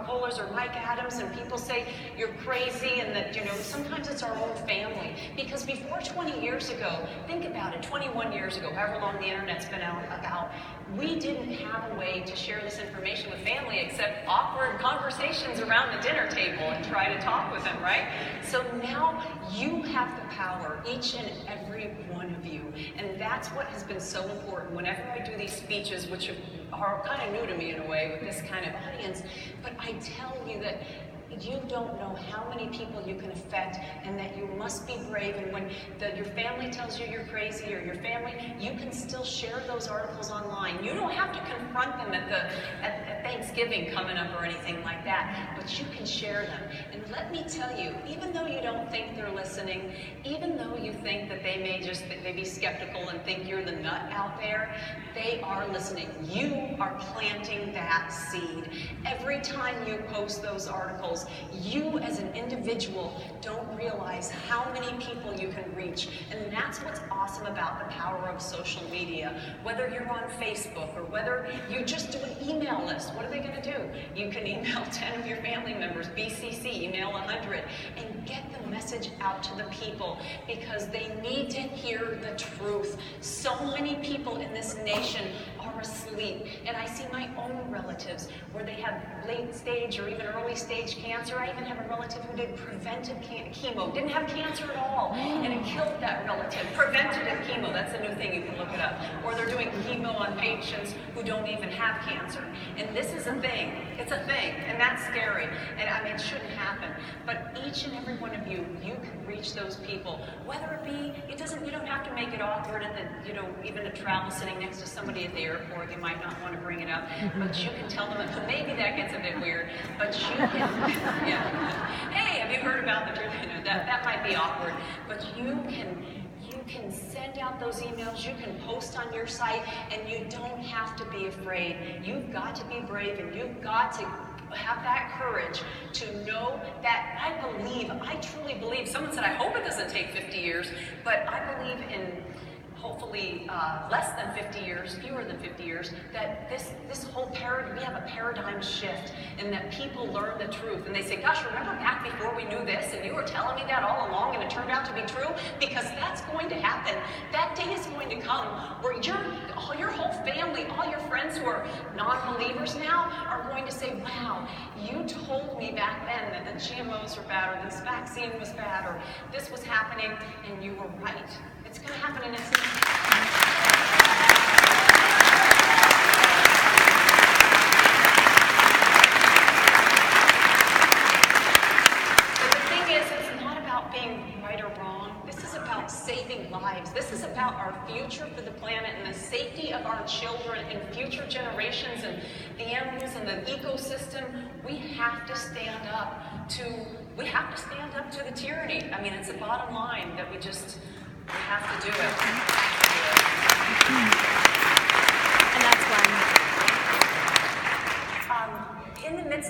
Kohler's or Mike Adams, and people say you're crazy, and that, sometimes it's our own family. Because before 20 years ago, think about it, 21 years ago, however long the internet's been out, we didn't have a way to share this information with family except awkward conversations around the dinner table and try to talk with them, right? So now you have the power, each and every one of you. And that's what has been so important. Whenever I do these speeches, which are kind of new to me in a way with this kind of audience, but I tell you that you don't know how many people you can affect, and that you must be brave. And when your family tells you you're crazy, or your family, you can still share those articles online. You don't have to confront them at Thanksgiving coming up or anything like that, but you can share them. And let me tell you, even though you don't think they're listening, even though you think that they may be skeptical and think you're the nut out there, they are listening. You are planting that seed. Every time you post those articles, you as an individual don't realize how many people you can reach. And that's what's awesome about the power of social media. Whether you're on Facebook, or whether you just do an email list, what are they going to do? You can email 10 of your family members, BCC, email 100, and get the message out to the people, because they need to hear the truth. So many people in this nation are asleep, and I see my own relatives where they have late stage or even early stage cancer. I even have a relative who did preventive chemo, didn't have cancer at all, and it killed that relative. Preventative chemo, that's a new thing, you can look it up. Or they're doing chemo on patients who don't even have cancer. And this is a thing, it's a thing, and that's scary. And I mean, it shouldn't happen. But each and every one of you, you can reach those people. Whether it be, you don't have to make it awkward at the, even a travel sitting next to somebody at the airport, you might not want to bring it up, but you can tell them, maybe that gets a bit weird, but you can, hey, have you heard about the truth? That might be awkward, but you can send out those emails, you can post on your site, and you don't have to be afraid. You've got to be brave, and you've got to have that courage to know that I truly believe, someone said, I hope it doesn't take 50 years, but I believe in hopefully less than 50 years, fewer than 50 years, that this whole paradigm, we have a paradigm shift, and that people learn the truth. And they say, gosh, remember back before we knew this, and you were telling me that all along, and it turned out to be true? Because that's going to happen. That day is going to come where your whole family, all your friends who are non-believers now, are going to say, wow, you told me back then that the GMOs were bad, or this vaccine was bad, or this was happening, and you were right. It's going to happen in its saving lives. This is about our future for the planet and the safety of our children and future generations and the animals and the ecosystem. We have to stand up to the tyranny. I mean, it's the bottom line that we have to do it.